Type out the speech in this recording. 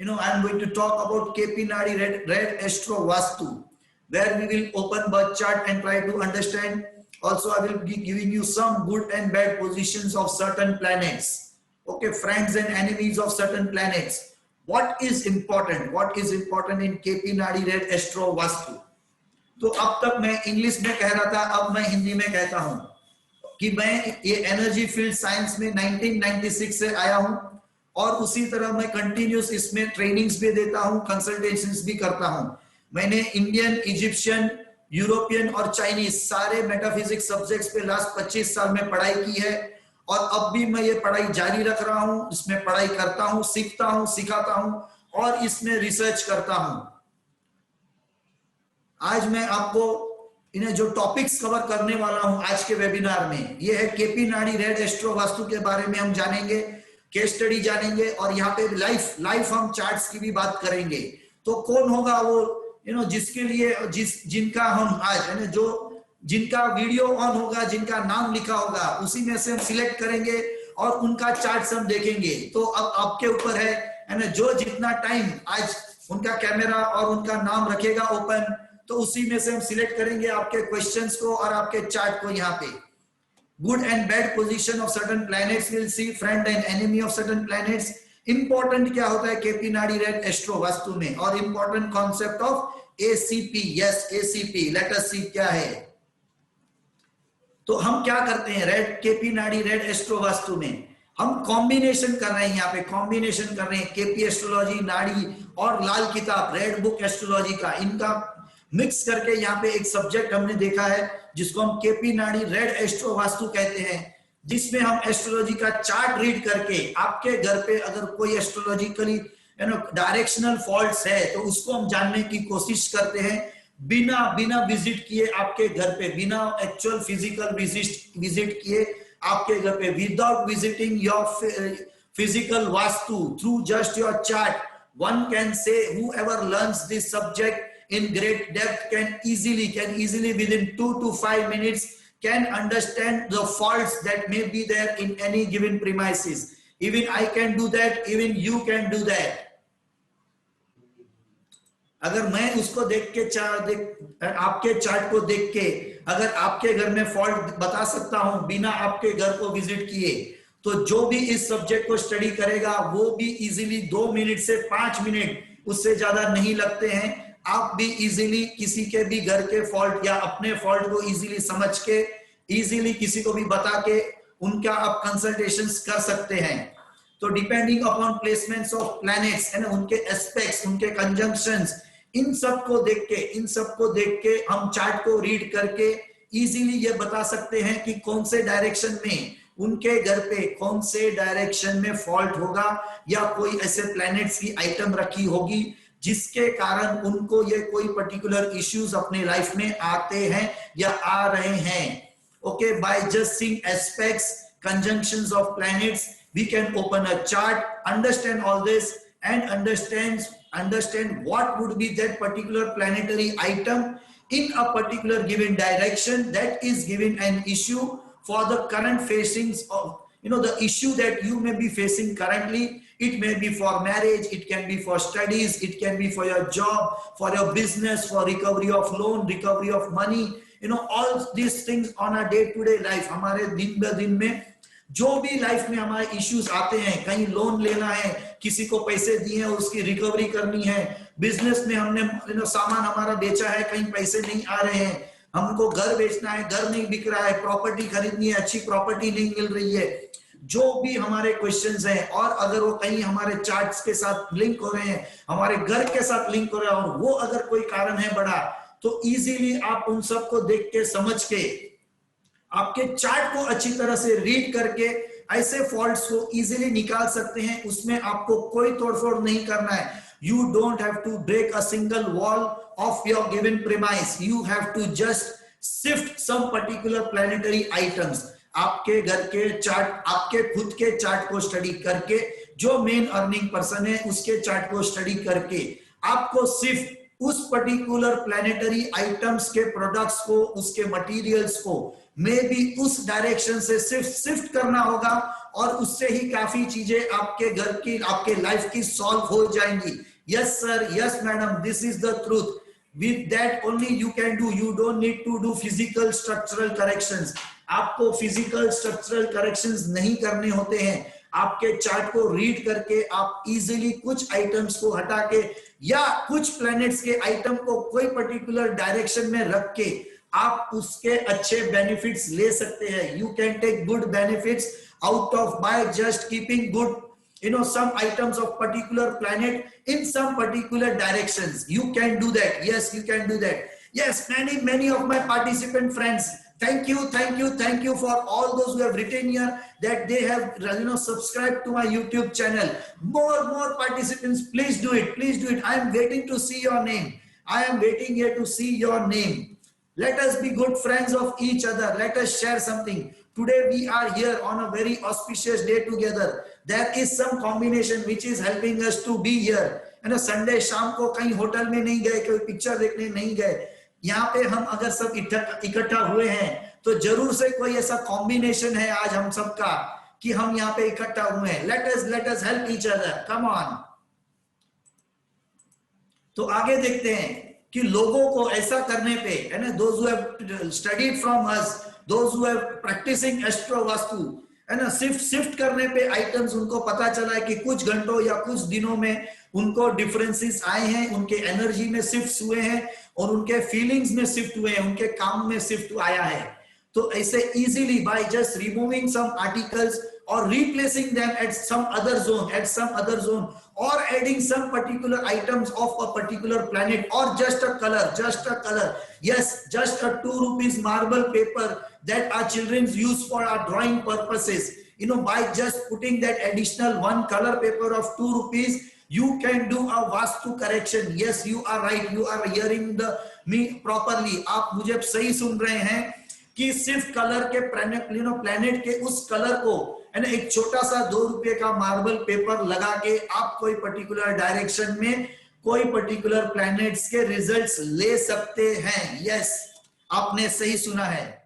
I'm going to talk about KP Nadi Red Astro Vastu, where we will open birth chart and try to understand. Also, I will be giving you some good and bad positions of certain planets. Okay, friends and enemies of certain planets. What is important? What is important in KP Nadi Red Astro Vastu? तो अब तक मैं English में कह रहा था, अब मैं हिंदी में कहता हूं कि मैं ये एनर्जी फील्ड साइंस में 1996 से आया हूं और उसी तरह मैं कंटिन्यूस इसमें ट्रेनिंग्स भी देता हूं, कंसल्टेशंस भी करता हूं। मैंने इंडियन, इजिप्शियन, यूरोपियन और चाइनीज सारे मेटाफिजिक्स सब्जेक्ट्स पे लास्ट 25 साल में पढ़ाई की है और अब भी मैं ये पढ़ाई जारी रख रहा हूं। इसमें पढ़ाई करता हूं, सीखता हूं, सिखाता हूं और इसमें रिसर्च करता हूं। आज मैं आपको इन्हें जो टॉपिक्स कवर करने वाला हूं आज के वेबिनार में, ये है केपी नाडी रेड एस्ट्रो वास्तु के बारे में हम जानेंगे, केस स्टडी जानेंगे और यहाँ पे लाइव हम चार्ट्स की भी बात करेंगे। तो कौन होगा वो जिसके लिए जिनका हम आज जो जिनका वीडियो ऑन होगा, जिनका नाम लिखा होगा, उसी में से हम सिलेक्ट करेंगे और उनका चार्ट्स हम देखेंगे। तो अब आपके ऊपर है ना, जो जितना टाइम आज उनका कैमरा और उनका नाम रखेगा ओपन, तो उसी में से हम सिलेक्ट करेंगे आपके क्वेश्चंस को और आपके चार्ट को। यहाँ पे good and bad position of certain planets will see, friend and enemy of certain planets. Important क्या होता है केपी नाडी रेड एस्ट्रो वास्तु में और important concept of ACP. Yes, ACP, let us see क्या है। तो हम क्या करते हैं केपी नाडी रेड एस्ट्रो वास्तु में, हम कॉम्बिनेशन कर रहे हैं। यहाँ पे कॉम्बिनेशन कर रहे हैं केपी एस्ट्रोलॉजी नाड़ी और लाल किताब रेड बुक एस्ट्रोलॉजी का, इनका मिक्स करके यहाँ पे एक सब्जेक्ट हमने देखा है जिसको हम केपी नाडी रेड एस्ट्रो वास्तु कहते हैं, जिसमें हम एस्ट्रोलॉजी का चार्ट रीड करके आपके घर पे अगर कोई एस्ट्रोलॉजिकली डायरेक्शनल फॉल्ट्स है तो उसको हम जानने की कोशिश करते हैं बिना विजिट किए आपके घर पे, बिना एक्चुअल फिजिकल विजिट किए आपके घर पे, without visiting your physical vastu, through just your chart. One can say whoever learns this subject in great depth can easily within 2 to 5 minutes can understand the faults that may be there in any given premises. Even I can do that, even you can do that. अगर मैं उसको देख के आपके chart को देख के अगर आपके घर में फॉल्ट बता सकता हूं बिना आपके घर को विजिट किए, तो जो भी इस सब्जेक्ट को स्टडी करेगा वो भी इजीली 2 मिनट से 5 मिनट, उससे ज्यादा नहीं लगते हैं। आप भी इजीली किसी के भी घर के फॉल्ट या अपने फॉल्ट को इजीली समझ के इजीली किसी को भी बता के उनका आप कंसल्टेशंस कर सकते हैं। तो depending upon placements of planets है ना, उनके एस्पेक्ट्स, उनके कंजंक्शंस, इन सब को देख के हम चार्ट को रीड करके इजीली ये बता सकते हैं कि कौन से डायरेक्शन में उनके घर पे कौन से डायरेक्शन में फॉल्ट होगा या कोई ऐसे प्लैनेट्स की आइटम रखी होगी जिसके कारण उनको ये कोई पर्टिकुलर इश्यूज अपने लाइफ में आते हैं या आ रहे हैं। Okay, by just seeing aspects, conjunctions of planets, we can open a chart, understand all this and understand what would be that particular planetary item in a particular given direction that is given an issue for the current facings of the issue that you may be facing currently. It may be for marriage, it can be for studies, it can be for your job, for your business, for recovery of loan, recovery of money, all these things on a day-to-day life. हमारे दिन ब दिन में जो भी life में हमारे issues आते हैं, कहीं लोन लेना है, किसी को पैसे दिए हैं उसकी रिकवरी करनी है, बिजनेस में हमने सामान हमारा बेचा है, कहीं पैसे नहीं आ रहे हैं, हमको घर बेचना है, घर नहीं बिक रहा है, प्रॉपर्टी खरीदनी है, अच्छी प्रॉपर्टी नहीं मिल रही है, जो भी हमारे क्वेश्चंस हैं और अगर वो कहीं हमारे चार्ट्स के साथ लिंक हो रहे हैं, हमारे घर के साथ लिंक हो रहे हैं और वो अगर कोई कारण है बड़ा, तो इजीली आप उन सबको देख के समझ के आपके चार्ट को अच्छी तरह से रीड करके ऐसे फॉल्ट्स को इजीली निकाल सकते हैं। उसमें आपको कोई तोड़फोड़ नहीं करना है। You don't have to break a single wall of your given premise. You have to just shift some particular planetary items. आपके घर के चार्ट, आपके खुद के चार्ट को स्टडी करके, जो मेन अर्निंग पर्सन है उसके चार्ट को स्टडी करके आपको सिर्फ उस पर्टिकुलर प्लैनेटरी आइटम्स के प्रोडक्ट्स को, उसके मटेरियल्स को मे बी उस डायरेक्शन से सिर्फ शिफ्ट करना होगा और उससे ही काफी चीजें आपके घर की, आपके लाइफ की सॉल्व हो जाएंगी। Yes sir, yes madam, this is the truth. With that only you can do. You don't need to do physical structural corrections. आपको physical structural corrections नहीं करने होते हैं। आपके चार्ट को रीड करके आप इजीली कुछ आइटम्स को हटा के या कुछ प्लैनेट्स के आइटम को कोई पर्टिकुलर डायरेक्शन में रख के आप उसके अच्छे बेनिफिट्स ले सकते हैं। You can take good benefits out of by just keeping good, some items of particular planet in some particular directions. You can do that. Yes, you can do that. Yes, many of my participant friends, thank you for all those who have written here that they have subscribed to my YouTube channel. More participants, please do it. I am waiting to see your name. I am waiting here to see your name. Let us be good friends of each other. Let us share something. Today we are here on a very auspicious day together. There is some combination which is helping us to be here. Sunday शाम को कहीं hotel में नहीं गए, कोई picture देखने नहीं गए, यहाँ पे हम अगर सब इकट्ठा हुए हैं तो जरूर से कोई ऐसा कॉम्बिनेशन है आज हम सबका कि हम यहाँ पे इकट्ठा हुए हैं। Let us help each other. Come on. तो आगे देखते हैं कि लोगों को ऐसा करने पे, है ना, those who have studied from us, those who have practicing astro vastu, है ना, शिफ्ट करने पे आइटम्स उनको पता चला है कि कुछ घंटों या कुछ दिनों में उनको डिफरेंसेस आए हैं, उनके एनर्जी में शिफ्ट हुए हैं और उनके फीलिंग्स में शिफ्ट हुए हैं, उनके काम में शिफ्ट आया है। तो ऐसे easily by just removing some articles or replacing them at some other zone or adding some particular items of a particular planet or just a color. Yes, just a 2 rupees marble paper that our children use for our drawing purposes. By just putting that additional 1 color paper of 2 rupees, you can do a vastu correction. Yes, you are right. You are hearing me properly. आप मुझे सही सुन रहे हैं कि सिर्फ colour के planet के उस कलर को, है ना, एक छोटा सा 2 रुपए का मार्बल पेपर लगा के आप कोई पर्टिकुलर डायरेक्शन में कोई पर्टिकुलर प्लैनेट्स के रिजल्ट्स ले सकते हैं। यस, आपने सही सुना है।